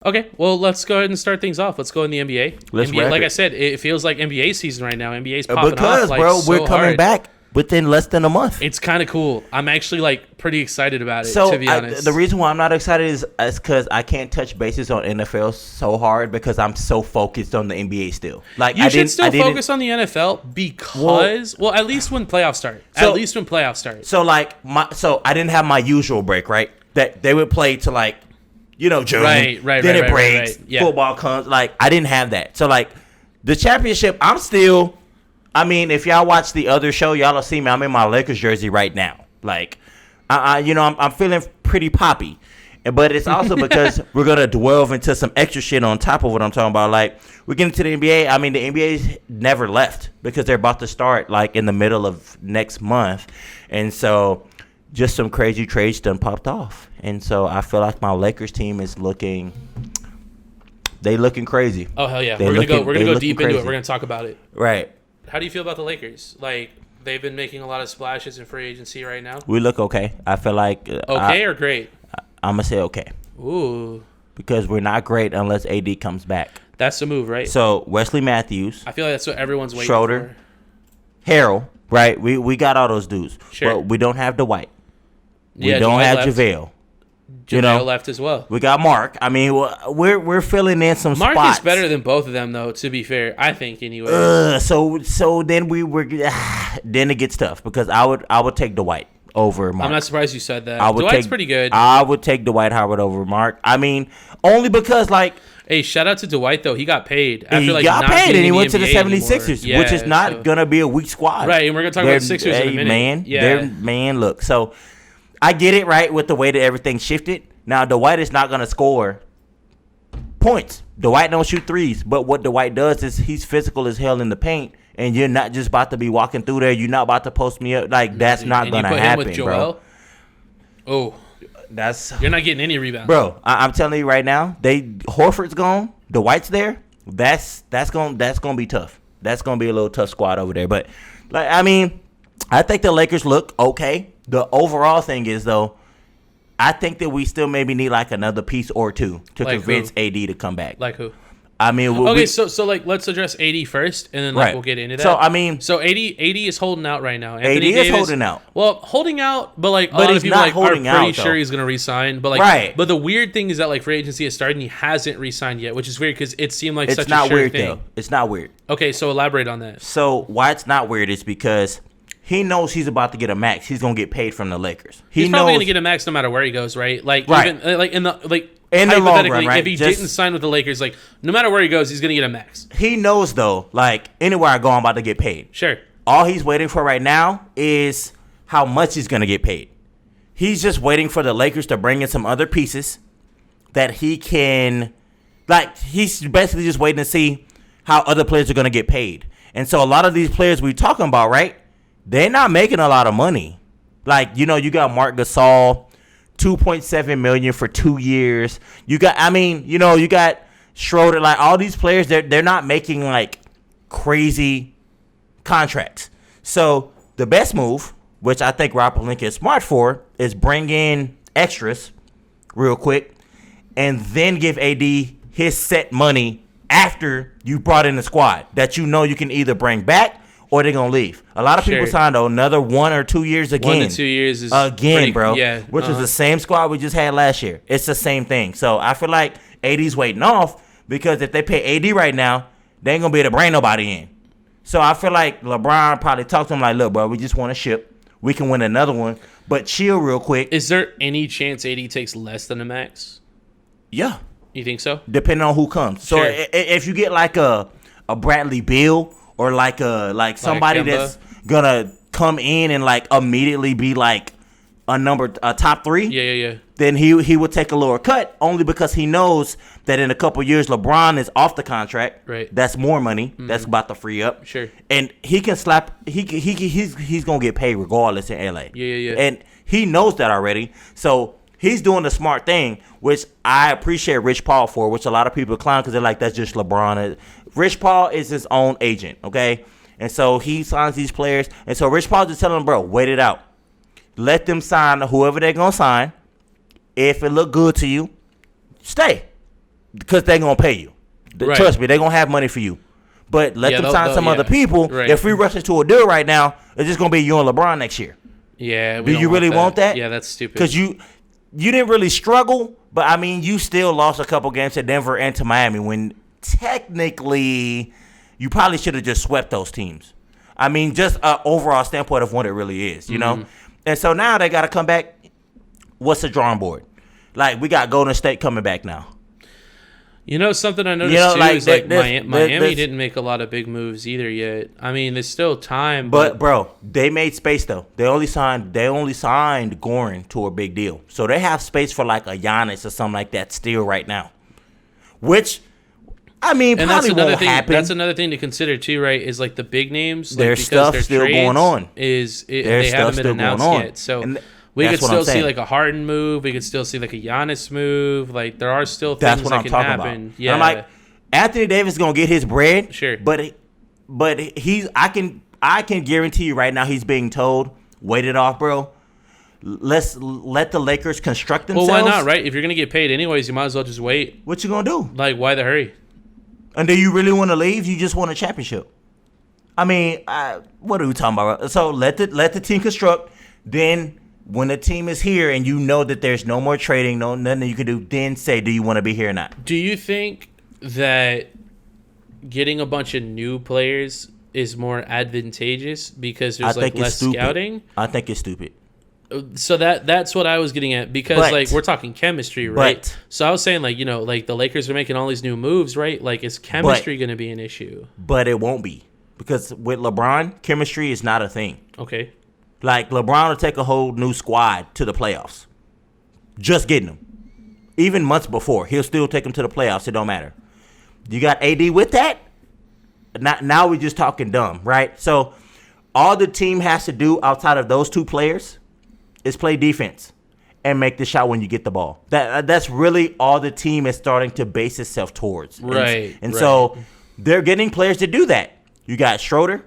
Okay, well, let's go ahead and start things off. Let's go in the NBA. Let's NBA, wrap like it. I said, it feels like NBA season right now. NBA's popping Because, off. Like, bro, so we're coming hard. back within less than a month. It's kind of cool. I'm actually like pretty excited about it. To be honest, the reason why I'm not excited is because I can't touch bases on NFL so hard because I'm so focused on the NBA still. Like you should still focus on the NFL because, well, at least when playoffs start. So like I didn't have my usual break, right? That they would play to like, June. Right. Then it breaks. Right. Yeah. Football comes. Like I didn't have that. So like the championship, I'm still. I mean, if y'all watch the other show, y'all will see me. I'm in my Lakers jersey right now. Like, I'm feeling pretty poppy. But it's also because we're going to delve into some extra shit on top of what I'm talking about. Like, we're getting to the NBA. I mean, the NBA's never left because they're about to start, like, in the middle of next month. And so just some crazy trades done popped off. And so I feel like my Lakers team is looking crazy. Oh, hell yeah. We're going to go deep into it. We're going to talk about it. Right. How do you feel about the Lakers? Like, they've been making a lot of splashes in free agency right now. We look okay. I feel like okay or great? I'm going to say okay. Ooh. Because we're not great unless AD comes back. That's the move, right? So, Wesley Matthews. I feel like that's what everyone's waiting Schroeder, for. Harrell, right? We got all those dudes. Sure. But we don't have Dwight. We don't Dwight have left. JaVale. JaVale left as well. We got Mark. I mean, we're filling in some spots. Mark is better than both of them, though, to be fair. I think, anyway. So then then it gets tough because I would take Dwight over Mark. I'm not surprised you said that. Dwight's pretty good. I would take Dwight Howard over Mark. I mean, only because, like... Hey, shout out to Dwight, though. He got paid. He got paid, and he went to the 76ers, which is not going to be a weak squad. Right, and we're going to talk about the Sixers in a minute. Look. So, I get it, right, with the way that everything shifted. Now, Dwight is not going to score points. Dwight don't shoot threes, but what Dwight does is he's physical as hell in the paint, and you're not just about to be walking through there. You're not about to post me up. Like, that's not going to happen, with bro. Oh. You're not getting any rebounds. Bro, I'm telling you right now, Horford's gone, Dwight's there. That's gonna be tough. That's gonna be a little tough squad over there. But like, I mean, I think the Lakers look okay. The overall thing is, though, I think that we still maybe need like another piece or two to convince AD to come back. Like who? I mean, so like let's address AD first, and then we'll get into that. So I mean, AD is holding out right now. AD is holding out. Well, holding out, but like a lot of people are pretty sure he's gonna resign. But like, but the weird thing is that like free agency has started and he hasn't resigned yet, which is weird because it seemed like such a sure thing. Though. It's not weird. Okay, so elaborate on that. So why it's not weird is because he knows he's about to get a max. He's gonna get paid from the Lakers. He's probably gonna get a max no matter where he goes, right? Like even like in the long run, right? If he didn't sign with the Lakers, like no matter where he goes, he's gonna get a max. He knows though, like anywhere I go, I'm about to get paid. Sure. All he's waiting for right now is how much he's gonna get paid. He's just waiting for the Lakers to bring in some other pieces that he can, like he's basically just waiting to see how other players are gonna get paid. And so a lot of these players we're talking about, right? They're not making a lot of money. Like you got Mark Gasol. $2.7 million for 2 years. You got Schroeder. Like all these players, they're not making like crazy contracts. So the best move, which I think Rob Pelinka is smart for, is bring in extras real quick, and then give AD his set money after you brought in the squad that you can either bring back or they're going to leave. A lot of people signed another 1 or 2 years again. 1 to 2 years is again, bro. Yeah, which is the same squad we just had last year. It's the same thing. So I feel like AD's waiting off because if they pay AD right now, they ain't going to be able to bring nobody in. So I feel like LeBron probably talked to him like, look, bro, we just want a ship. We can win another one, but chill real quick. Is there any chance AD takes less than a max? Yeah. You think so? Depending on who comes. So if you get like a Bradley Beal, or like somebody that's gonna come in and like immediately be like a top 3. Yeah. Then he would take a lower cut only because he knows that in a couple years LeBron is off the contract. Right. That's more money. Mm-hmm. That's about to free up. Sure. And he can slap. He's gonna get paid regardless in LA. Yeah. And he knows that already. So he's doing the smart thing, which I appreciate Rich Paul for, which a lot of people clown because they're like, that's just LeBron. Rich Paul is his own agent, okay? And so he signs these players. And so Rich Paul just telling them, bro, wait it out. Let them sign whoever they're going to sign. If it look good to you, stay. because they're gonna pay you. Right. Trust me, they're gonna have money for you. But let them sign some other people. Right. If we rush into a deal right now, it's just gonna be you and LeBron next year. Yeah. Do you really want that? Yeah, that's stupid. Because you didn't really struggle, but I mean, you still lost a couple games to Denver and to Miami when technically you probably should have just swept those teams. I mean, just an overall standpoint of what it really is, you know? And so now they got to come back. What's the drawing board? Like, we got Golden State coming back now. You know, something I noticed too is like Miami didn't make a lot of big moves either yet. I mean, there's still time. But bro, they made space though. They only signed Gordan to a big deal. So they have space for like a Giannis or something like that still right now. Which, I mean, and probably won't happen. That's another thing to consider too, right? Is like the big names. There's stuff still going on. They haven't been announced yet. So we could still see like a Harden move. We could still see like a Giannis move. Like there are still things that can happen. About. Yeah, I'm like Anthony Davis is gonna get his bread. Sure, but I can guarantee you right now he's being told, wait it off, bro. Let the Lakers construct themselves. Well, why not, right? If you're gonna get paid anyways, you might as well just wait. What you gonna do? Like, why the hurry? And do you really want to leave? You just want a championship. I mean, what are we talking about? So let the team construct. Then when the team is here and you know that there's no more trading, nothing you can do, then say, do you want to be here or not? Do you think that getting a bunch of new players is more advantageous because there's like less scouting? I think it's stupid. So that's what I was getting at because like we're talking chemistry, right? So I was saying like, you know, like the Lakers are making all these new moves, right? Like is chemistry going to be an issue? But it won't be because with LeBron, chemistry is not a thing. Okay. Like LeBron will take a whole new squad to the playoffs. Just getting them. Even months before, he'll still take them to the playoffs. It don't matter. You got AD with that? Now we're just talking dumb, right? So all the team has to do outside of those two players is play defense and make the shot when you get the ball. That's really all the team is starting to base itself towards. Right. And so they're getting players to do that. You got Schroeder,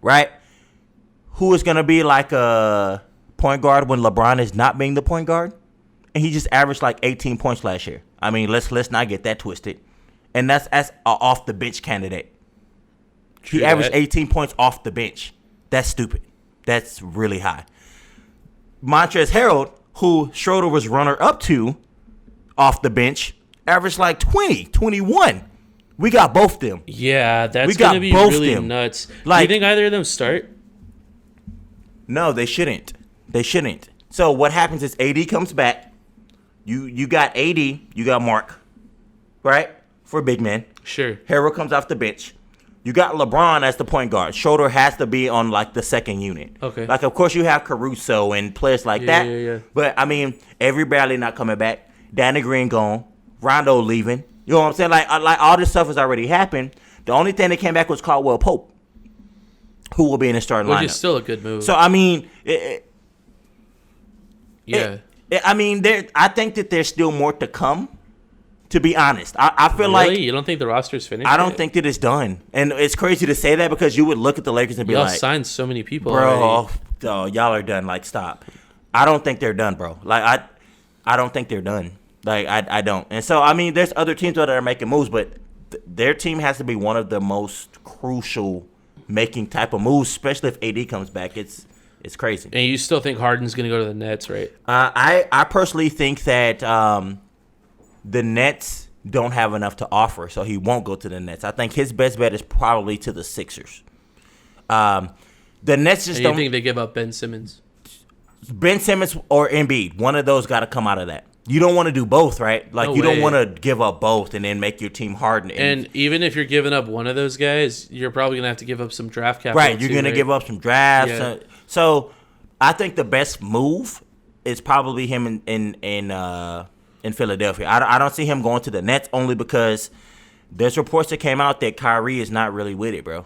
right? Who is going to be like a point guard when LeBron is not being the point guard? And he just averaged like 18 points last year. I mean, let's not get that twisted. And that's an off the bench candidate. He averaged 18 points off the bench. That's stupid. That's really high. Montrezl Harrell, who Schroeder was runner-up to off the bench, averaged like 20, 21. We got both of them. Yeah, that's going to be really nuts. Like, do you think either of them start? No, they shouldn't. They shouldn't. So what happens is AD comes back. You got AD, you got Mark, right? For big men. Sure. Harrell comes off the bench. You got LeBron as the point guard. Schroeder has to be on, like, the second unit. Okay. Like, of course, you have Caruso and players like that. Yeah. But, I mean, Avery Bradley not coming back. Danny Green gone. Rondo leaving. You know what I'm saying? Like all this stuff has already happened. The only thing that came back was Caldwell Pope, who will be in the starting lineup. Which is still a good move. So, I mean, I think that there's still more to come. To be honest, I feel like you don't think the roster's finished. I don't think that it's done, and it's crazy to say that because you would look at the Lakers and be y'all like, signed so many people, bro. Y'all are done. Like, stop. I don't think they're done, bro. Like, I don't think they're done. Like, I don't. And so, I mean, there's other teams that are making moves, but their team has to be one of the most crucial making type of moves, especially if AD comes back. It's crazy. And you still think Harden's going to go to the Nets, right? I personally think that the Nets don't have enough to offer, so he won't go to the Nets. I think his best bet is probably to the Sixers. The Nets just don't. You think they give up Ben Simmons? Ben Simmons or Embiid, one of those got to come out of that. You don't want to do both, right? Like, you don't want to give up both and then make your team harden. And even if you're giving up one of those guys, you're probably going to have to give up some draft capital. Right, you're going to give up some drafts. Yeah. So I think the best move is probably him in Philadelphia. I don't see him going to the Nets only because there's reports that came out that Kyrie is not really with it, bro.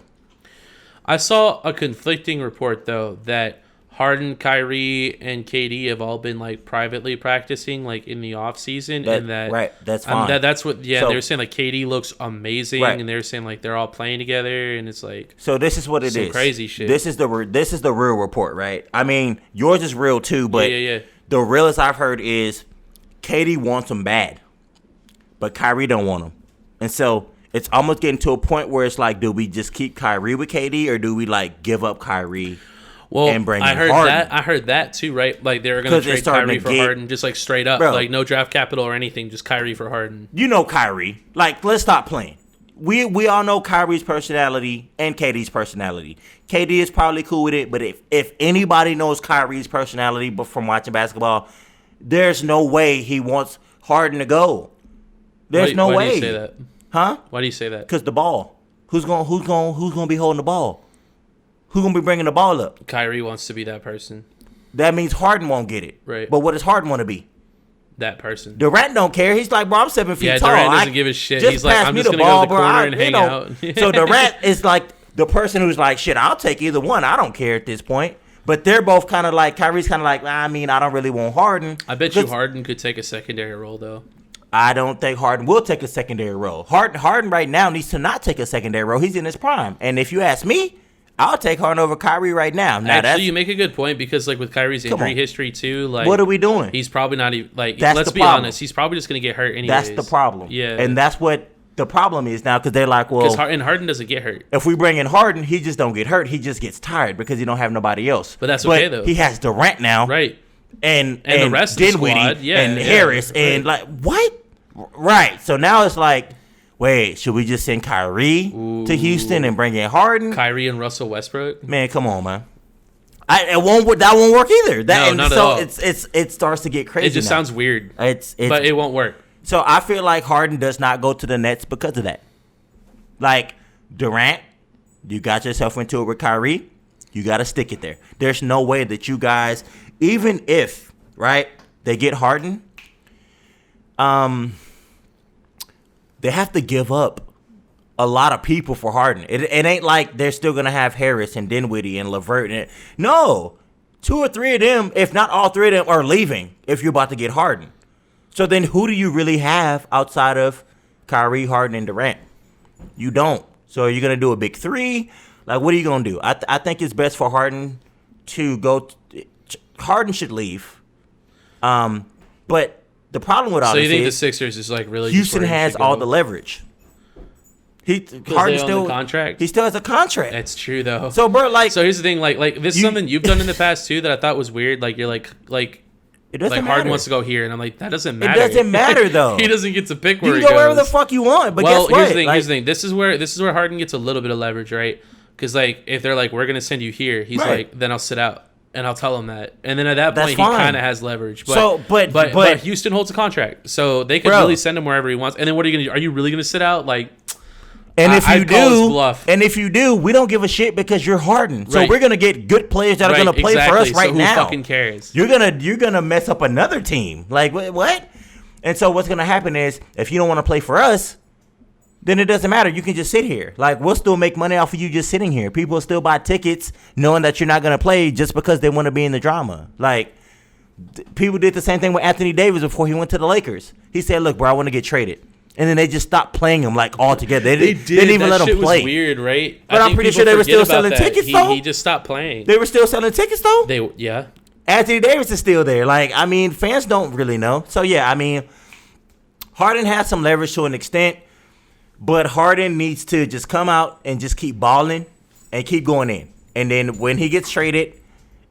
I saw a conflicting report, though, that Harden, Kyrie, and KD have all been, like, privately practicing, like, in the offseason. And that, right, that's fine. That's what, so, they were saying, like, KD looks amazing, right. And they were saying, like, they're all playing together, and it's, like... So this is what it is. Crazy shit. This is the real report, right? I mean, yours is real, too, but yeah. The realest I've heard is KD wants him bad. but Kyrie don't want him. And so it's almost getting to a point where it's like, do we just keep Kyrie with KD or do we like give up Kyrie? Well, and bring I heard Harden? That. I heard that too, right? Like they were going to trade Kyrie for Harden, just like straight up, like no draft capital or anything, just Kyrie for Harden. You know Kyrie. Like, let's stop playing. We all know Kyrie's personality and KD's personality. KD is probably cool with it, but if anybody knows Kyrie's personality, but from watching basketball, there's no way he wants Harden to go. There's no way. Why do you say that? Huh? Why do you say that? Because the ball. Who's gonna be holding the ball? Who's going to be bringing the ball up? Kyrie wants to be that person. That means Harden won't get it. Right. But what does Harden want to be? That person. Durant don't care. He's like, bro, I'm 7 feet tall. Durant doesn't give a shit. He's like, I'm just going to go to the corner and hang out. So Durant is like the person who's like, shit, I'll take either one. I don't care at this point. But they're both kind of like, Kyrie's kind of like, I mean, I don't really want Harden. I bet you Harden could take a secondary role, though. I don't think Harden will take a secondary role. Harden right now needs to not take a secondary role. He's in his prime. And if you ask me, I'll take Harden over Kyrie right now. Actually, you make a good point because, like, with Kyrie's injury history too, like, what are we doing? He's probably not even like. Let's be honest. He's probably just gonna get hurt anyways. That's the problem. Yeah, and that's what the problem is now because they're like, well, because Harden doesn't get hurt. If we bring in Harden, he just don't get hurt. He just gets tired because he don't have nobody else. But that's okay though. He has Durant now, right? And the rest of the squad, and Harris, and like what? Right. So now it's like. Wait, should we just send Kyrie to Houston and bring in Harden? Kyrie and Russell Westbrook? Man, come on, man. That won't work either. Not at all. It starts to get crazy. It just sounds weird. But it won't work. So I feel like Harden does not go to the Nets because of that. Like Durant, you got yourself into it with Kyrie. You got to stick it there. There's no way that you guys, even if they get Harden, they have to give up a lot of people for Harden. It ain't like they're still going to have Harris and Dinwiddie and LeVert. No. 2 or 3 of them, if not all 3 of them, are leaving if you're about to get Harden. So then who do you really have outside of Kyrie, Harden, and Durant? You don't. So are you going to do a big 3? Like, what are you going to do? I think it's best for Harden to go. Harden should leave. But the problem with all this is, so you think the Sixers is like really Houston has all the leverage. Harden still contract. He still has a contract. That's true though. So bro, so here's the thing, like this is something you've done in the past too that I thought was weird. Like you're like it doesn't matter. Harden wants to go here, and I'm like that doesn't matter. It doesn't matter though. He doesn't get to pick where he goes. You can go wherever the fuck you want. But guess what? Here's the thing. This is where Harden gets a little bit of leverage, right? Because like if they're like we're gonna send you here, he's like then I'll sit out. And I'll tell him that. And then at that point, he kind of has leverage. But Houston holds a contract. So they could really send him wherever he wants. And then what are you going to do? Are you really going to sit out? Like, and if you do, we don't give a shit because you're Harden. So we're going to get good players that are going to play for us right now. Who fucking cares? You're gonna mess up another team. Like, what? And so what's going to happen is if you don't want to play for us, then it doesn't matter. You can just sit here. Like, we'll still make money off of you just sitting here. People will still buy tickets knowing that you're not going to play just because they want to be in the drama. Like, people did the same thing with Anthony Davis before he went to the Lakers. He said, look, bro, I want to get traded. And then they just stopped playing him, like, altogether. They didn't even let him play. Was weird, right? But I'm pretty sure they were still selling tickets, though. He just stopped playing. They were still selling tickets, though? Yeah. Anthony Davis is still there. Like, I mean, fans don't really know. So, yeah, I mean, Harden has some leverage to an extent. But Harden needs to just come out and just keep balling and keep going in. And then when he gets traded,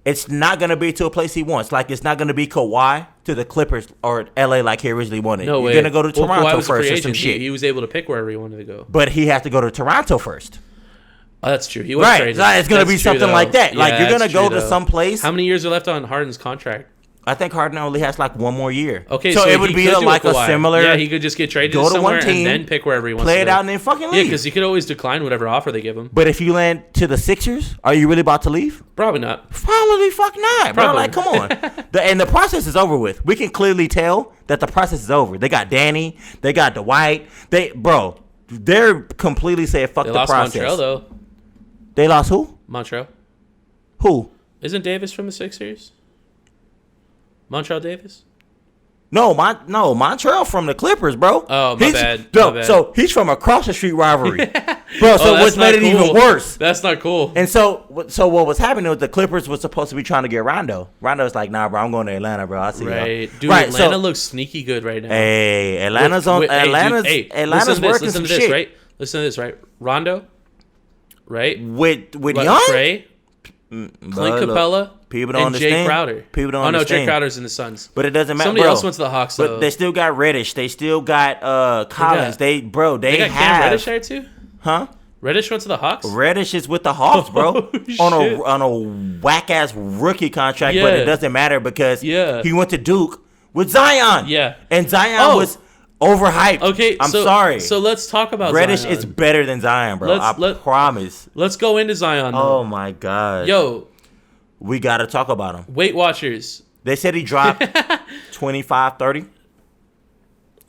it's not going to be to a place he wants. Like, it's not going to be Kawhi to the Clippers or L.A. like he originally wanted. No way. You're going to go to Toronto first or some shit. He was able to pick wherever he wanted to go. But he has to go to Toronto first. Oh, that's true. He was traded. It's going to be something like that. Like, you're going to go to some place. How many years are left on Harden's contract? I think Harden only has like 1 more year. Okay, so it would be like a similar. Yeah, he could just get traded to somewhere and then pick wherever he wants to play it out and then fucking leave. Yeah, because he could always decline whatever offer they give him. But if you land to the Sixers, are you really about to leave? Probably not. Probably fuck not, bro. Like, come on. And the process is over with. We can clearly tell that the process is over. They got Danny. They got Dwight. They're completely saying fuck the process. They lost Montreal though. They lost who? Montreal. Who? Isn't Davis from the Sixers? Montreal Davis? No, Montreal from the Clippers, bro. Oh, my bad. So he's from a cross the street rivalry, bro. So what's made it even worse? That's not cool. And so what was happening was the Clippers was supposed to be trying to get Rondo. Rondo's like, nah, bro, I'm going to Atlanta, bro. I see right, dude. Right, Atlanta looks sneaky good right now. Hey, Atlanta's working some shit. Right? Listen to this, right? Rondo, right? With Young, Trey, Clint Capella. People don't understand. Jay Crowder. People don't understand. Jay Crowder's in the Suns. But it doesn't matter. Somebody else went to the Hawks, though. But they still got Reddish. They still got Collins. They got Cam Reddish there too? Huh? Reddish went to the Hawks? Reddish is with the Hawks, bro. on a whack ass rookie contract, but it doesn't matter because he went to Duke with Zion. Yeah. And Zion was overhyped. Okay, I'm sorry. So let's talk about Reddish Zion. is better than Zion, bro. I promise. Let's go into Zion, though. Oh my god. Yo. We got to talk about him. Weight Watchers. They said he dropped 25, 30.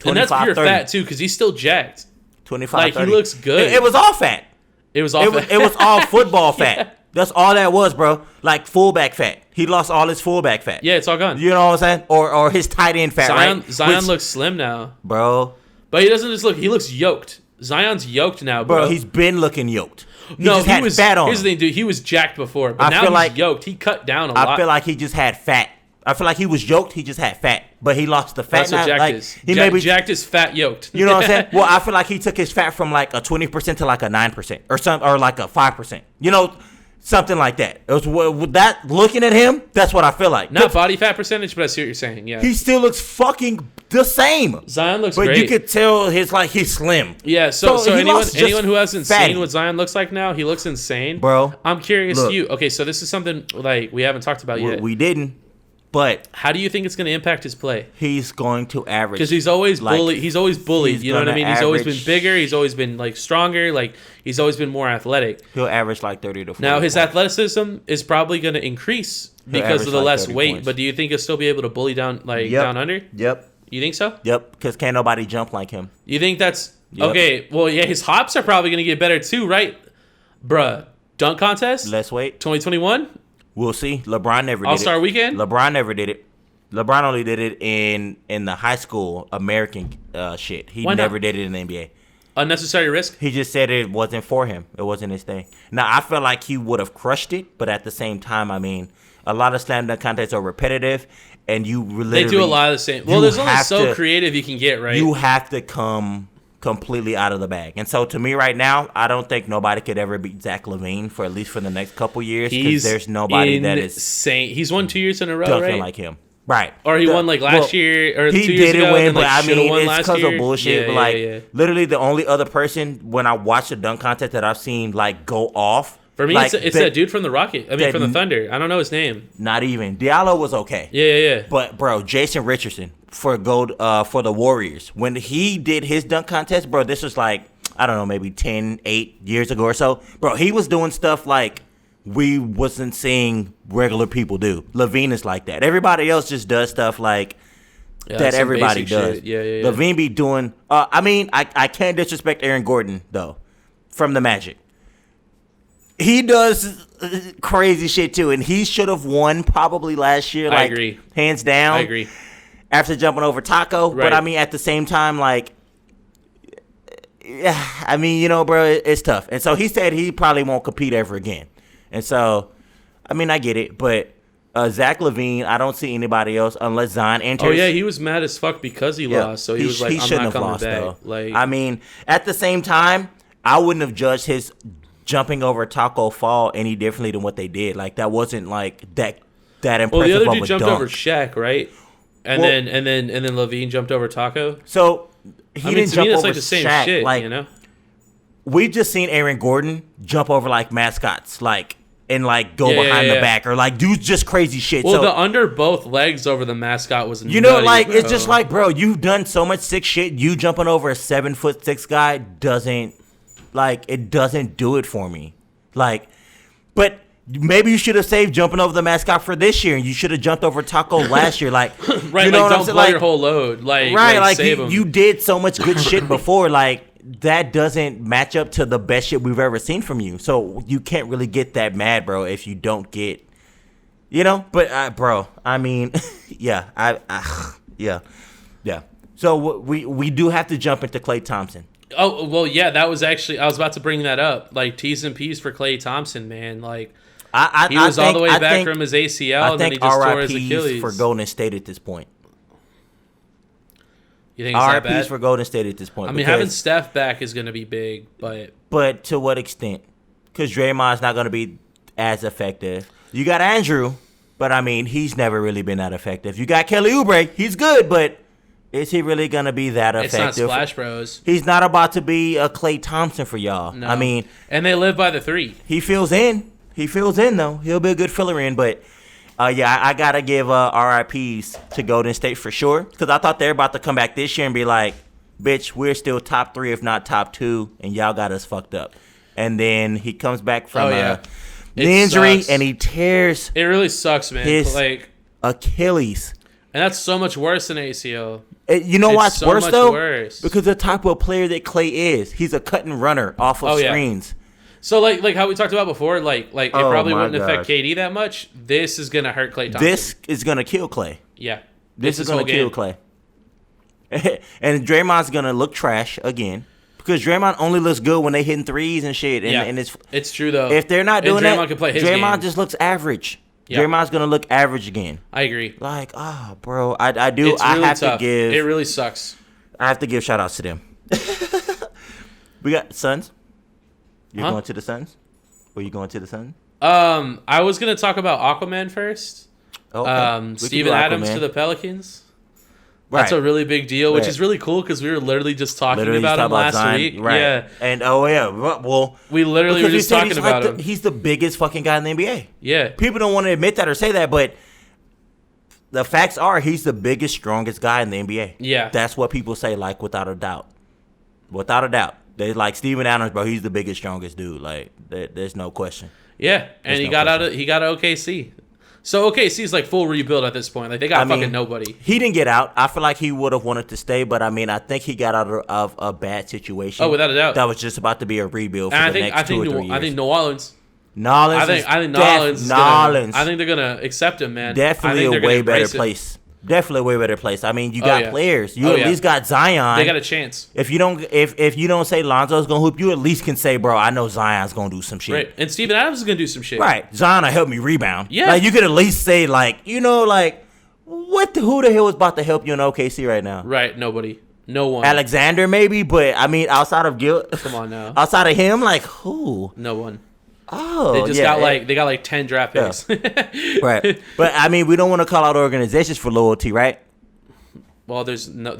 And that's pure 30. Fat, too, because he's still jacked. 25, 30. He looks good. It was all fat. It was all fat. It was all football fat. Yeah. That's all that was, bro. Like fullback fat. He lost all his fullback fat. Yeah, it's all gone. You know what I'm saying? Or his tight end fat, right? Zion looks slim now. Bro. But he doesn't just look, he looks yoked. Zion's yoked now, bro. Bro, he's been looking yoked. He was fat on. Here's the thing, dude. He was jacked before, but now he's yoked. He cut down a lot. I feel like he just had fat. I feel like he was yoked. He just had fat, but he lost the fat. That's what jacked is. Jacked is fat yoked. You know what I'm saying? Well, I feel like he took his fat from like a 20% to like a 9% or like a 5%. You know, something like that. It was with that looking at him. That's what I feel like. Not body fat percentage, but I see what you're saying. Yeah, he still looks fucking the same. Zion looks great, but you could tell he's slim. Yeah. So anyone who hasn't seen what Zion looks like now, he looks insane, bro. I'm curious. Okay, so this is something like we haven't talked about yet. We didn't. But how do you think it's going to impact his play? He's going to average because he's always bullied. He's always bullied. You know what I mean? He's always been bigger. He's always been like stronger. Like he's always been more athletic. He'll average like 30 to 40. Now his athleticism is probably going to increase because of the less weight. Points. But do you think he'll still be able to bully down down under? Yep. You think so? Yep. Because can't nobody jump like him. You think that's okay? Well, yeah. His hops are probably going to get better too, right, bruh? Dunk contest. Let's wait. 2021. We'll see. LeBron never did it. All-Star Weekend. LeBron never did it. LeBron only did it in the high school American shit. He never did it in the NBA. Unnecessary risk? He just said it wasn't for him. It wasn't his thing. Now, I feel like he would have crushed it, but at the same time, I mean, a lot of slam dunk contests are repetitive, and you literally... They do a lot of the same. Well, there's only so creative you can get, right? You have to come completely out of the bag. And so, to me right now, I don't think nobody could ever beat Zach LaVine for at least for the next couple years, because there's nobody that is... insane. He's won 2 years in a row, right? Like him. Right. Or he won like last year or 2 years ago. He didn't win, but I mean, it's because of bullshit. But literally the only other person when I watch the dunk contest that I've seen like go off. For me, it's that dude from the Rocket. I mean, from the Thunder. I don't know his name. Not even. Diallo was okay. Yeah. But bro, Jason Richardson for the Warriors. When he did his dunk contest, bro, this was like, I don't know, maybe 8 years ago or so. Bro, he was doing stuff like we wasn't seeing regular people do. LaVine is like that. Everybody else just does stuff like that everybody does. Yeah. LaVine be doing... I mean, I can't disrespect Aaron Gordon, though, from the Magic. He does crazy shit, too, and he should have won probably last year. I agree. Hands down. I agree. After jumping over Taco. Right. But, I mean, at the same time, like... Yeah, I mean, you know, bro, it's tough. And so he said he probably won't compete ever again. And so, I mean, I get it, but Zach LaVine, I don't see anybody else unless Zion enters. Oh yeah, he was mad as fuck because he lost. So he was like, "I'm not coming back." Though. Like, I mean, at the same time, I wouldn't have judged his jumping over Taco Fall any differently than what they did. Like that wasn't like that impressive. Well, the other dude of a jumped dunk. over Shaq, right? And then LaVine jumped over Taco. So didn't jump over like the same Shaq. shit, like, you know. We've just seen Aaron Gordon jump over like mascots, like. And like go behind the back or like do just crazy shit. Well, the under both legs over the mascot was you know like bro. It's just like bro, you've done so much sick shit. You jumping over a 7'6" guy doesn't do it for me. Like, but maybe you should have saved jumping over the mascot for this year, and you should have jumped over Taco last year. Like, right? You know like don't blow your whole load. Like, right? Like save him. You did so much good shit before. Like. That doesn't match up to the best shit we've ever seen from you. So you can't really get that mad, bro, if you don't get, you know? But, bro, I mean, yeah. Yeah. So we do have to jump into Klay Thompson. Oh, well, yeah, that was actually, I was about to bring that up. Like, T's and P's for Klay Thompson, man. Like, he was all the way back from his ACL, and then he just tore his Achilles. For Golden State at this point. You think it's that bad? RIPs for Golden State at this point. I mean, having Steph back is going to be big, but... But to what extent? Because Draymond's not going to be as effective. You got Andrew, but, I mean, he's never really been that effective. You got Kelly Oubre. He's good, but... Is he really going to be that effective? It's not Splash Bros. He's not about to be a Klay Thompson for y'all. No. I mean... And they live by the three. He fills in. Though. He'll be a good filler in. But, yeah, I got to give RIPs to Golden State for sure. Because I thought they were about to come back this year and be like, bitch, we're still top 3, if not top 2, and y'all got us fucked up. And then he comes back from the injury, and he tears... It really sucks, man. His Achilles. And that's so much worse than ACL. You know what's so worse, though? Worse. Because the type of player that Klay is. He's a cut and runner off of screens. So, like how we talked about before, it probably wouldn't affect KD that much. This is going to hurt Klay Thompson. This is going to kill Klay. Yeah. This is going to kill Klay. And Draymond's going to look trash again. Because Draymond only looks good when they hitting threes and shit. And it's true, though. If they're not doing Draymond can play his Draymond game. just looks average. Yep. Draymond's gonna look average again. I agree. Like, bro, I do. It's really have tough. To give. It really sucks. I have to give shout outs to them. We got Suns. You're going to the Suns? Or you going to the Suns? I was gonna talk about Aquaman first. Okay. Steven Adams to the Pelicans. Right. That's a really big deal, which is really cool because we were literally just talking about him last week. Right. Yeah. And well, we literally were just talking about him. He's the biggest fucking guy in the NBA. Yeah. People don't want to admit that or say that, but the facts are he's the biggest, strongest guy in the NBA. Yeah. That's what people say, like, without a doubt. Without a doubt. They like Steven Adams, bro. He's the biggest, strongest dude. Like, there's no question. Yeah, and he got out of OKC. So OKC's like full rebuild at this point. Like they got fucking nobody. He didn't get out. I feel like he would have wanted to stay, but I mean, I think he got out of a bad situation. Oh, without a doubt. That was just about to be a rebuild for the next 2 or 3 years. I think New Orleans. I think they're gonna accept him, man. Definitely a way better place. Definitely a way better place. I mean, you got players. You at least got Zion. They got a chance. If you don't say Lonzo's gonna hoop, you at least can say, bro, I know Zion's gonna do some shit. Right. And Steven Adams is gonna do some shit. Right. Zion will help me rebound. Yeah. Like you could at least say, like, who the hell is about to help you in OKC right now? Right. Nobody. No one. Alexander maybe, but I mean, outside of Gil, come on now. Outside of him, like who? No one. Oh, they just got 10 draft picks. Yeah. Right. But I mean, we don't want to call out organizations for loyalty, right? Well, there is no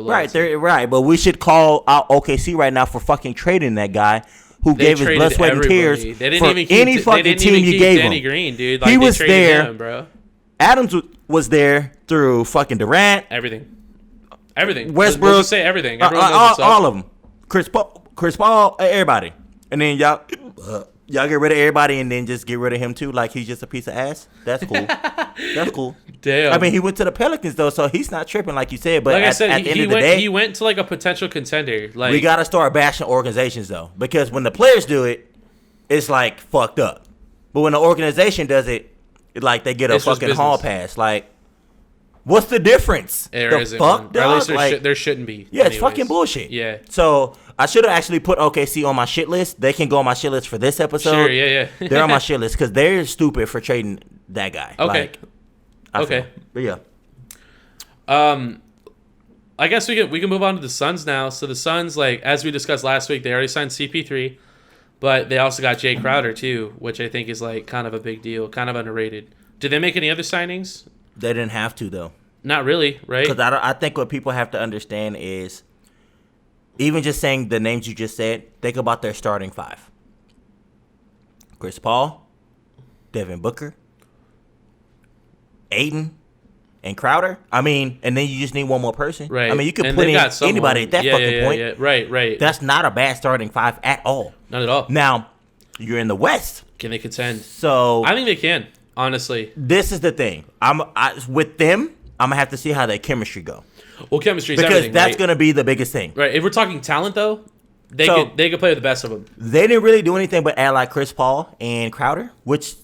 loyalty. Right. But we should call out OKC right now for fucking trading that guy who gave his blood, sweat, and tears for any fucking team you gave him. Green, dude. Like, he was there, him, bro. Adams was there through fucking Durant, everything. Westbrook, we'll just say everything. All of them. Chris Paul, everybody, and then y'all get rid of everybody and then just get rid of him too, like he's just a piece of ass. That's cool. That's cool. Damn. I mean, he went to the Pelicans though, so he's not tripping like you said. But like at the end of the day, he went to like a potential contender. Like we gotta start bashing organizations though, because when the players do it, it's like fucked up. But when the organization does it, like they get a fucking hall pass. Like, what's the difference? There isn't. Fuck, dog? Or at least there shouldn't be. Yeah, it's fucking bullshit. Yeah. So I should have actually put OKC on my shit list. They can go on my shit list for this episode. Sure, yeah. They're on my shit list because they're stupid for trading that guy. Okay. Okay. But yeah. I guess we can move on to the Suns now. So the Suns, like as we discussed last week, they already signed CP3, but they also got Jay Crowder too, which I think is like kind of a big deal, kind of underrated. Did they make any other signings? They didn't have to though. Not really, right? Because I think what people have to understand is, even just saying the names you just said, think about their starting five. Chris Paul, Devin Booker, Ayton, and Crowder. I mean, and then you just need one more person. Right. I mean, you could put in anybody at that fucking point. Yeah. Right. That's not a bad starting five at all. Not at all. Now, you're in the West. Can they contend? So I think they can, honestly. This is the thing. With them, I'm going to have to see how their chemistry go. Well, chemistry is everything, because that's going to be the biggest thing. Right. If we're talking talent, though, they could play with the best of them. They didn't really do anything but add like Chris Paul and Crowder, which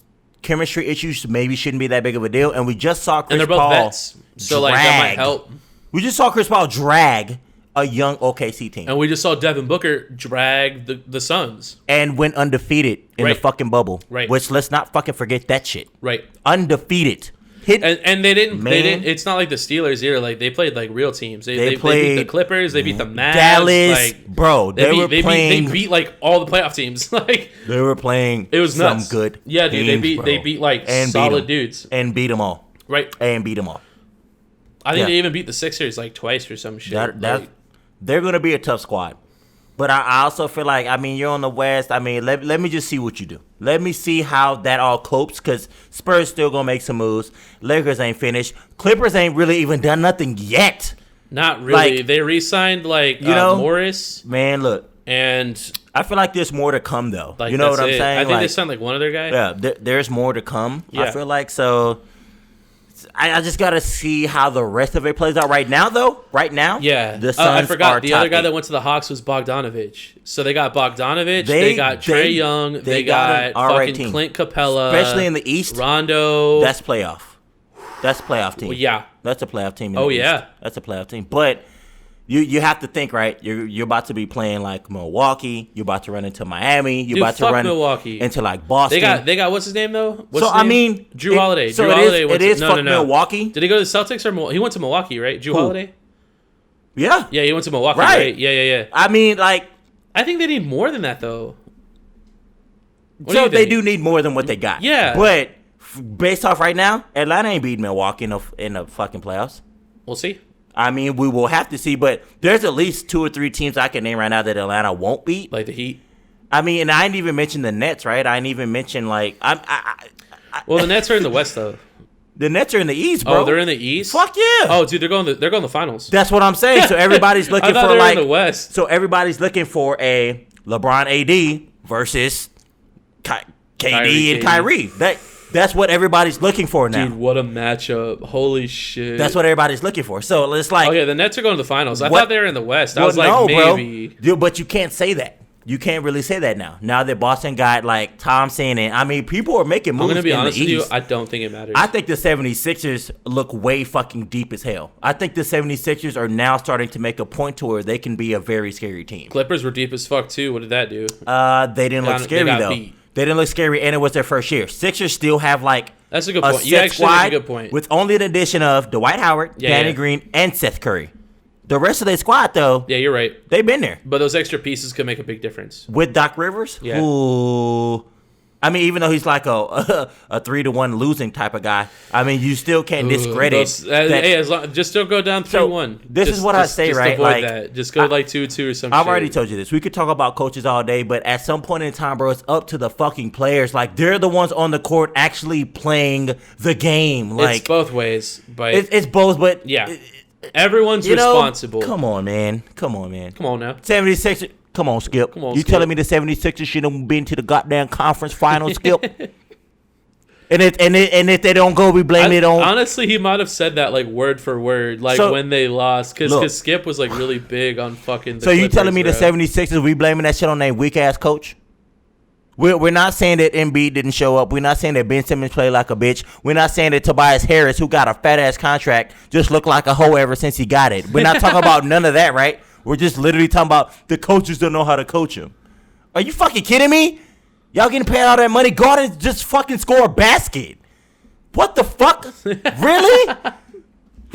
chemistry issues maybe shouldn't be that big of a deal. And we just saw Chris Paul. And they're both vets, so like that might help. We just saw Chris Paul drag a young OKC team. And we just saw Devin Booker drag the Suns. And went undefeated in the fucking bubble. Right. Which, let's not fucking forget that shit. Right. Undefeated. And they didn't. It's not like the Steelers either. Like, they played like real teams. They beat the Clippers. They beat the Mavs. Dallas, bro. They beat like all the playoff teams. Like, they were playing. It was nuts. Some good. Yeah, dude. Teams, they beat like solid dudes and beat them all. Right. And beat them all. I think they even beat the Sixers like twice or some shit. They're gonna be a tough squad. But I also feel like, I mean, you're on the West. I mean, let me just see what you do. Let me see how that all copes, because Spurs still going to make some moves. Lakers ain't finished. Clippers ain't really even done nothing yet. Not really. Like, they re-signed, Morris. Man, look. And I feel like there's more to come, though. Like, you know what I'm saying? I think they signed, one other guy. Yeah, there's more to come, I feel like. So I just got to see how the rest of it plays out right now, though. Right now. Yeah. The Suns I forgot. The other guy 8. that went to the Hawks was Bogdanovich. So they got Bogdanovich. They got Trae Young. They got fucking Clint Capella. Especially in the East. Rondo. That's playoff. That's a playoff team. Well, yeah. That's a playoff team. Yeah. That's a playoff team. But you have to think, right? You're about to be playing like Milwaukee. You're about to run into Miami. You're about to run Milwaukee. Into like Boston. They got what's his name though? Drew Holiday. So Drew Holiday it is fuck Milwaukee. Did he go to the Celtics or he went to Milwaukee? Right, Drew Holiday. Yeah. Yeah, he went to Milwaukee. Right. Yeah. I mean, like, I think they need more than that though. So they do need more than what they got. Yeah. But based off right now, Atlanta ain't beating Milwaukee in the fucking playoffs. We'll see. I mean, we will have to see, but there's at least 2 or 3 teams I can name right now that Atlanta won't beat. Like the Heat. I mean, and I didn't even mention the Nets, right? I didn't even mention the Nets are in the West though. The Nets are in the East, bro. Oh, they're in the East? Fuck yeah. Oh, dude, they're going to the finals. That's what I'm saying. So everybody's looking for in the West. So everybody's looking for a LeBron AD versus KD and Kyrie. That's what everybody's looking for now. Dude, what a matchup. Holy shit. That's what everybody's looking for. So it's like... Oh, yeah, the Nets are going to the finals. I thought they were in the West. I was like, maybe. Bro. Dude, but you can't say that. You can't really say that now. Now that Boston got, like, Thompson and... I mean, people are making moves in the East. I'm going to be honest with you. I don't think it matters. I think the 76ers look way fucking deep as hell. I think the 76ers are now starting to make a point to where they can be a very scary team. Clippers were deep as fuck, too. What did that do? They didn't look scary, though. Beat. They didn't look scary, and it was their first year. Sixers still have, like... That's a good point. You actually make a good point. With only an addition of Dwight Howard, Danny Green, and Seth Curry. The rest of their squad, though... Yeah, you're right. They've been there. But those extra pieces could make a big difference. With Doc Rivers? Yeah. Ooh... I mean, even though he's like a 3-1 losing type of guy, I mean, you still can't discredit. Just still go down 3-1. This is what I say, right? Avoid like that. Just go like 2-2 or something. I've already told you this. We could talk about coaches all day, but at some point in time, bro, it's up to the fucking players. Like, they're the ones on the court actually playing the game. Like, it's both ways, but it's both. But yeah, everyone's responsible. Come on, man. Come on now. 76. Come on, Skip. You telling me the 76ers should have been to the goddamn conference finals, Skip? and if they don't go, we blame it on... Honestly, he might have said that like word for word, like when they lost, because Skip was like really big on fucking the you telling me the 76ers, we blaming that shit on that weak-ass coach? We're not saying that Embiid didn't show up. We're not saying that Ben Simmons played like a bitch. We're not saying that Tobias Harris, who got a fat-ass contract, just looked like a hoe ever since he got it. We're not talking about none of that, right? We're just literally talking about the coaches don't know how to coach him. Are you fucking kidding me? Y'all getting paid all that money? Gordan just fucking score a basket. What the fuck? Really?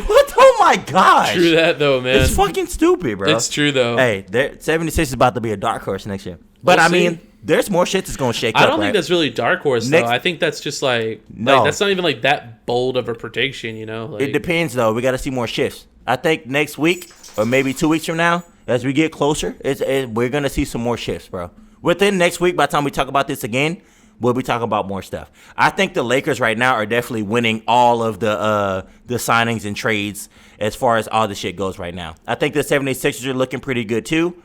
What? Oh my gosh. True that though, man. It's fucking stupid, bro. It's true though. Hey, 76 is about to be a dark horse next year. But I mean, there's more shit that's gonna shake up. I don't think that's really dark horse though. I think that's just like that's not even like that bold of a prediction, you know? Like, it depends though. We got to see more shifts. I think next week or maybe 2 weeks from now, as we get closer, we're gonna see some more shifts, bro. Within next week, by the time we talk about this again, we'll be talking about more stuff. I think the Lakers right now are definitely winning all of the signings and trades as far as all the shit goes right now. I think the 76ers are looking pretty good too.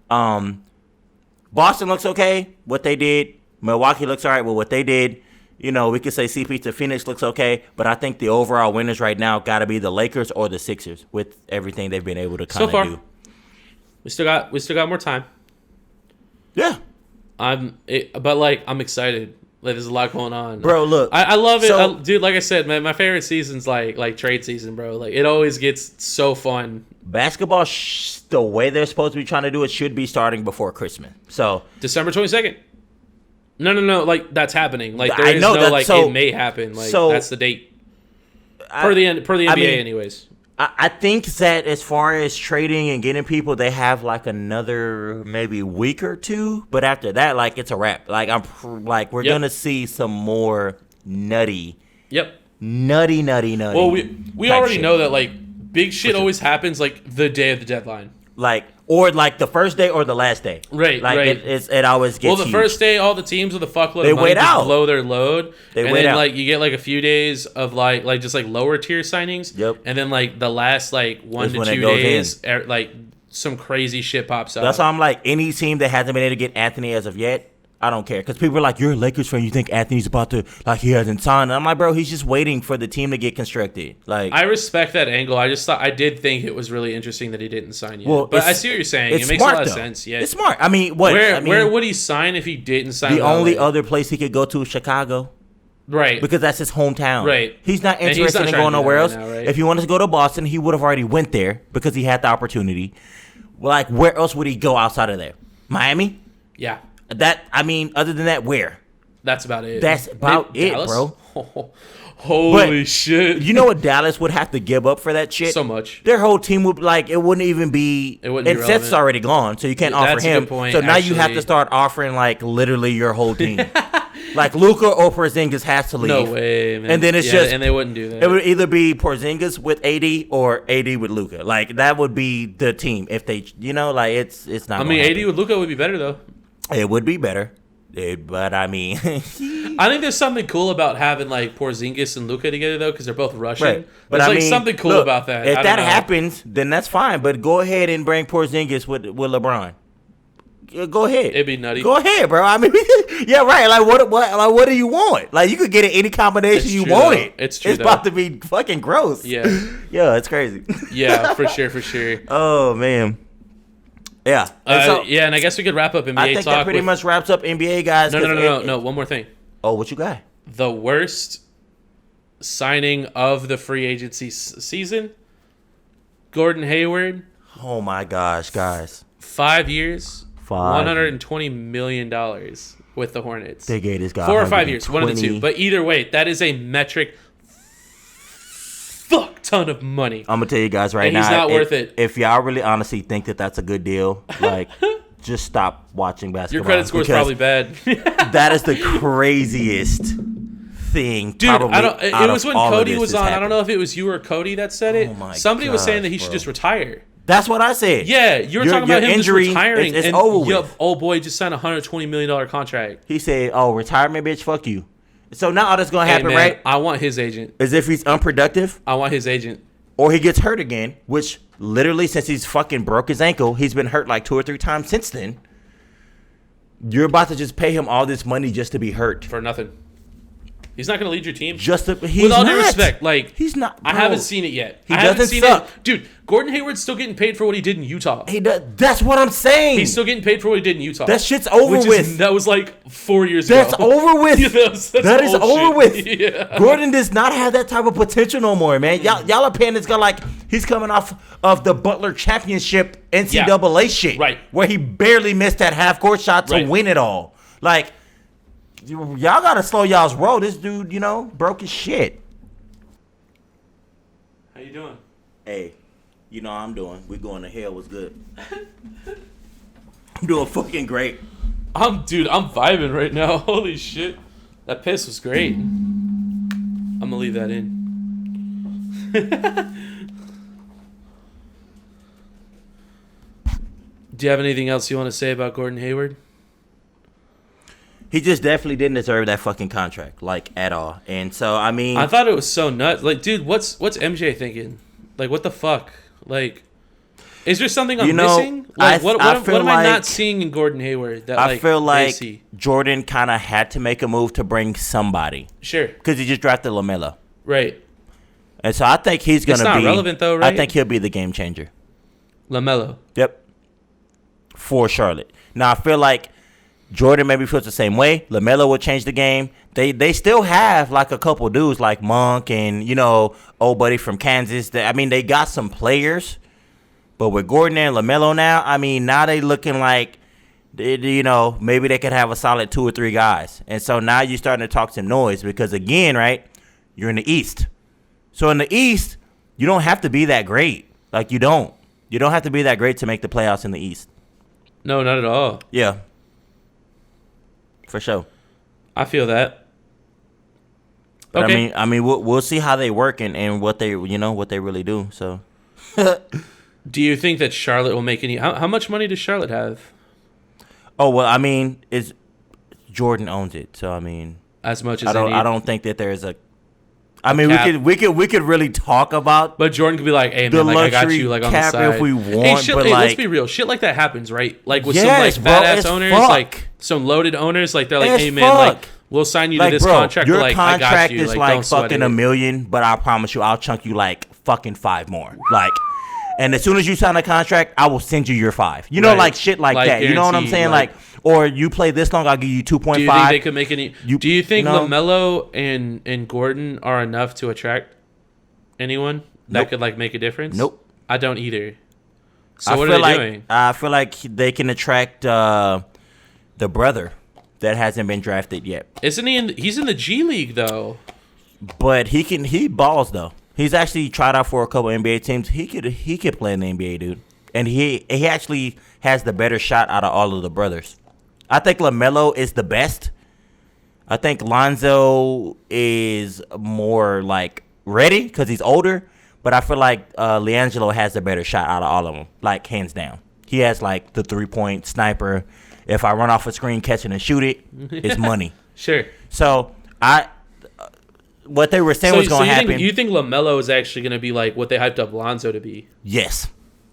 Boston looks okay, what they did. Milwaukee looks all right with what they did. You know, we could say CP to Phoenix looks okay, but I think the overall winners right now got to be the Lakers or the Sixers with everything they've been able to kind of do. We still got more time. Yeah. I'm excited. Like, there's a lot going on, bro. Look, I love it, dude. Like I said, man, my favorite season's like trade season, bro. Like, it always gets so fun. Basketball, the way they're supposed to be trying to do it, should be starting before Christmas. So December 22nd. No. Like, that's happening. Like, there is no like it may happen. Like, that's the date per the NBA, anyways. I think that as far as trading and getting people, they have like another maybe week or two. But after that, like, it's a wrap. Like, we're gonna see some more nutty. Yep. Nutty. Well, we already know that, like, big shit always happens like the day of the deadline. Like, or like the first day or the last day. Right, like, right. It always gets the huge. First day, all the teams with a fuckload they of money wait just out. blow their load. They and wait then out. like you get like a few days of like just like lower tier signings. Yep. And then like the last like 1 to 2 days, like some crazy shit pops up. That's why I'm like, any team that hasn't been able to get Anthony as of yet, I don't care. Because people are like, you're a Lakers fan, you think Anthony's about to, like, he hasn't signed. And I'm like, bro, he's just waiting for the team to get constructed. Like, I respect that angle. I did think it was really interesting that he didn't sign yet. Well, but I see what you're saying. It makes a lot of sense. Yeah, it's smart. I mean, what? Where would he sign if he didn't sign? The only other place he could go to is Chicago. Right. Because that's his hometown. Right. He's not interested in going nowhere else. Now, right? If he wanted to go to Boston, he would have already went there because he had the opportunity. Like, where else would he go outside of there? Miami? Yeah. Other than that, where? That's about it. That's about it, Dallas? Bro. Holy shit. You know what Dallas would have to give up for that shit? So much. Their whole team would, like, it wouldn't even be. It wouldn't be relevant. Seth's already gone, so you can't offer him. That's a good point, so now you have to start offering, like, literally your whole team. Like, Luka or Porzingis has to leave. No way, man. And then it's just. And they wouldn't do that. It would either be Porzingis with AD or AD with Luka. Like, that would be the team. If they, like, it's not. I mean, AD with Luka would be better, though. It would be better. But I mean, I think there's something cool about having like Porzingis and Luka together though, because they're both Russian. Right. But there's like something cool about that. If that happens, then that's fine. But go ahead and bring Porzingis with LeBron. Go ahead. It'd be nutty. Go ahead, bro. I mean, yeah, right. Like what do you want? Like, you could get it any combination you want. It's true. It's about to be fucking gross. Yeah. Yeah, it's crazy. Yeah, for sure. Oh man. Yeah. And I guess we could wrap up NBA talk. I think that pretty much wraps up NBA, guys. No. One more thing. Oh, what you got? The worst signing of the free agency season, Gordan Hayward. Oh, my gosh, guys. 5 years, $120 million with the Hornets. They gave this guy 4 or 5 years, one of the two. But either way, that is a metric fuck ton of money. I'm gonna tell you guys right now, he's not worth it. If y'all really honestly think that that's a good deal, like, just stop watching basketball. Your credit score is probably bad. That is the craziest thing. Dude, it was when Cody was on. I don't know if it was you or Cody that said it. Somebody was saying that he should just retire. That's what I said. Yeah, you were talking about him injury, just retiring. It's over with. Old boy just signed a $120 million contract. He said, "Oh, retirement, bitch, fuck you." So now all that's gonna happen, right? I want his agent. As if he's unproductive. I want his agent. Or he gets hurt again, which literally since he's fucking broke his ankle, he's been hurt like 2 or 3 times since then. You're about to just pay him all this money just to be hurt for nothing. He's not going to lead your team. With all due respect, like, he's not. Bro. I haven't seen it yet. He doesn't suck. Dude, Gordan Hayward's still getting paid for what he did in Utah. He does. That's what I'm saying. He's still getting paid for what he did in Utah. That shit's over with. That was like 4 years ago. That's over with. That is over with. Yeah. Gordan does not have that type of potential no more, man. Y'all are paying this guy like he's coming off of the Butler Championship NCAA shit. Right. Where he barely missed that half-court shot to win it all. Like, y'all gotta slow y'all's roll. This dude, broke his shit. How you doing? Hey, how I'm doing. We going to hell was good. I'm doing fucking great. I'm vibing right now. Holy shit. That piss was great. I'm gonna leave that in. Do you have anything else you want to say about Gordan Hayward? He just definitely didn't deserve that fucking contract, like, at all. And so, I mean, I thought it was so nuts. Like, dude, what's MJ thinking? Like, what the fuck? Like, is there something I'm missing? Like, what am I not seeing in Gordan Hayward? That, I feel like Jordan kind of had to make a move to bring somebody. Sure. Because he just drafted LaMelo. Right. And so I think he's going to be. It's not relevant, though, right? I think he'll be the game changer. LaMelo. Yep. For Charlotte. Now, I feel like Jordan maybe feels the same way. LaMelo will change the game. They still have like a couple dudes like Monk and old buddy from Kansas. They got some players, but with Gordan and LaMelo now, now they looking like maybe they could have a solid 2 or 3 guys. And so now you're starting to talk some noise because again, right? You're in the East. So in the East, you don't have to be that great. Like you don't have to be that great to make the playoffs in the East. No, not at all. Yeah. For sure. I feel that. But okay. We'll see how they work and what they what they really do. So, do you think that Charlotte will make any? How much money does Charlotte have? Oh well, it's Jordan owns it, so as much as I don't think that there's a. We could really talk about. But Jordan could be like, "Hey man, I got you on the side if we want." Let's be real, shit like that happens, right? Like with some fat ass owners, like some loaded owners, like they're like, "Hey man, like we'll sign you to this contract." Your but, contract I got you. is like fucking $1 million, but I promise you, I'll chunk you like fucking 5 more, like. And as soon as you sign a contract, I will send you your 5. Like shit like that. You know what I'm saying? Like, or you play this long, I'll give you 2.5. Do you think they could make any? Do you think LaMelo and Gordan are enough to attract anyone that could like make a difference? Nope. I don't either. So what are they doing? I feel like they can attract the brother that hasn't been drafted yet. Isn't he? He's in the G League though. But he balls though. He's actually tried out for a couple NBA teams. He could play in the NBA, dude. And he actually has the better shot out of all of the brothers. I think LaMelo is the best. I think Lonzo is more like ready because he's older. But I feel like LiAngelo has the better shot out of all of them, like hands down. He has like the 3-point sniper. If I run off a screen, catch it and shoot it, it's money. Sure. So what they were saying was going to happen. You think LaMelo is actually going to be like what they hyped up Lonzo to be? Yes.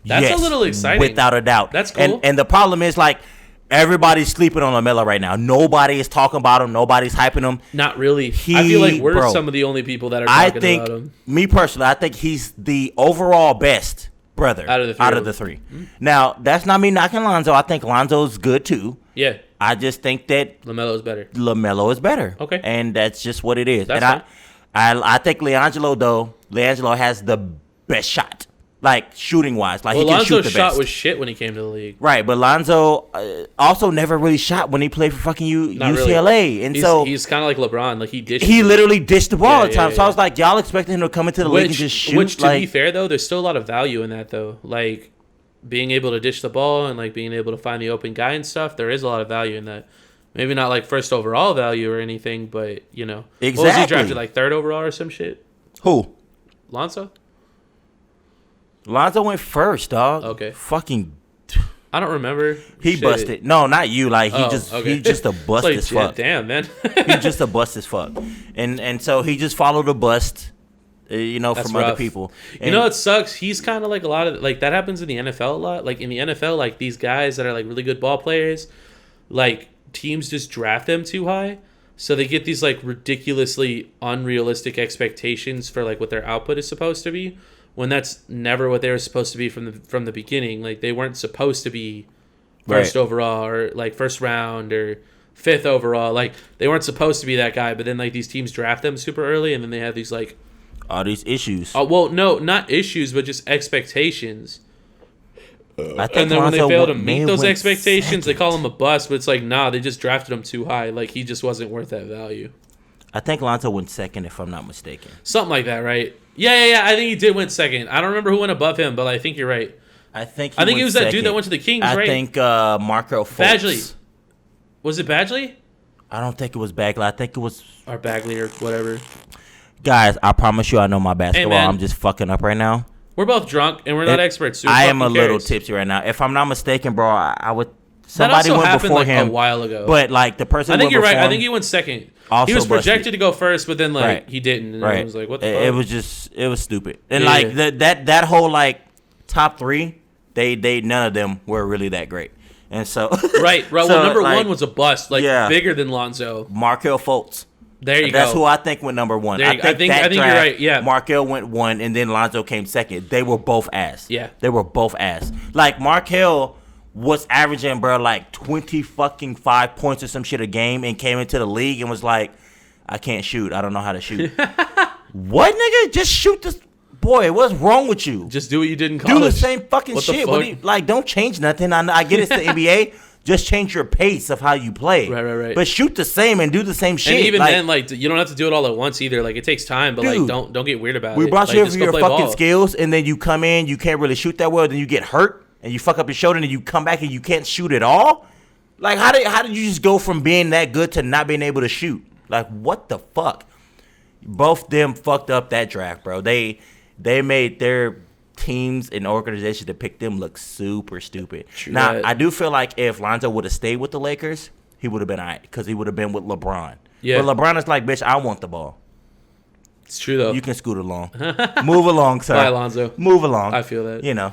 That's a little exciting. Without a doubt. That's cool. And the problem is, like, everybody's sleeping on LaMelo right now. Nobody is talking about him. Nobody's hyping him. Not really. I feel like we're some of the only people that are talking about him. Me personally, I think he's the overall best brother out of the three. Mm-hmm. Now, that's not me knocking Lonzo. I think Lonzo's good, too. Yeah. I just think that LaMelo is better. Okay. And that's just what it is. That's fine. I think LiAngelo has the best shot, like shooting wise. Like he can shoot the best. Lonzo's shot was shit when he came to the league. Right, but Lonzo also never really shot when he played for fucking UCLA, really. And he's kind of like LeBron. Like he literally dished the ball all the time. So I was like, y'all expecting him to come into the league and just shoot? Which, to be fair though, there's still a lot of value in that though. Like being able to dish the ball and like being able to find the open guy and stuff. There is a lot of value in that. Maybe not like first overall value or anything, but Exactly. What was he drafted, like 3rd overall or some shit? Who? Lonzo went first, dog. Okay. Fucking. I don't remember. He busted. No, not you. Like he just a bust like, as fuck. Damn, man. He just a bust as fuck, and so he just followed a bust. From rough. Other people. And it sucks. He's kind of like a lot of like that happens in the NFL a lot. Like in the NFL, like these guys that are like really good ball players, like teams just draft them too high, so they get these like ridiculously unrealistic expectations for like what their output is supposed to be, when that's never what they were supposed to be from the beginning. Like they weren't supposed to be first overall or like first round or 5th overall. Like they weren't supposed to be that guy, but then like these teams draft them super early, and then they have these like all these issues. Well, no, not issues, but just expectations. And then when they fail to meet those expectations, they call him a bust. But it's like, nah, they just drafted him too high. Like he just wasn't worth that value. I think Lonzo went 2nd, if I'm not mistaken. Something like that, right? Yeah. I think he did win 2nd. I don't remember who went above him, but I think you're right. I think he was that dude that went to the Kings, right? I think Marco Fultz. Badgley. Was it Badgley? I don't think it was Bagley. I think it was or Bagley or whatever. Guys, I promise you I know my basketball. Hey, I'm just fucking up right now. We're both drunk and we're not experts. So I am a little tipsy right now. If I'm not mistaken, bro, I would. Somebody went before him a while ago. But like the person, I think you're right. I think he went 2nd. Also he was projected to go first, but then like he didn't. And I was like, what the fuck? It was stupid. And like that whole like top 3, they none of them were really that great. And so right. Well, number 1 was a bust, like bigger than Lonzo. Markelle Fultz. There you go. That's who I think went number 1. I think you're right. Yeah. Markelle went 1, and then Lonzo came 2nd. They were both ass. Yeah. They were both ass. Like Markelle was averaging, bro, like 5 points or some shit a game and came into the league and was like, I can't shoot. I don't know how to shoot. What, nigga? Just shoot this. Boy, what's wrong with you? Just do what you did in college. Do the same fucking shit. Like, don't change nothing. I get it's the NBA. Just change your pace of how you play. Right. But shoot the same and do the same shit. And even then, like, you don't have to do it all at once either. Like, it takes time, but dude, like, don't get weird about it. We brought you like, here for your fucking skills, and then you come in, you can't really shoot that well, then you get hurt, and you fuck up your shoulder, and then you come back and you can't shoot at all. Like, how did you just go from being that good to not being able to shoot? Like, what the fuck? Both them fucked up that draft, bro. They made their teams and organizations that picked them look super stupid. True now, that. I do feel like if Lonzo would have stayed with the Lakers, he would have been all right because he would have been with LeBron. Yeah. But LeBron is like, bitch, I want the ball. It's true, though. You can scoot along. Move along, sir. Bye, Lonzo. Move along. I feel that. You know.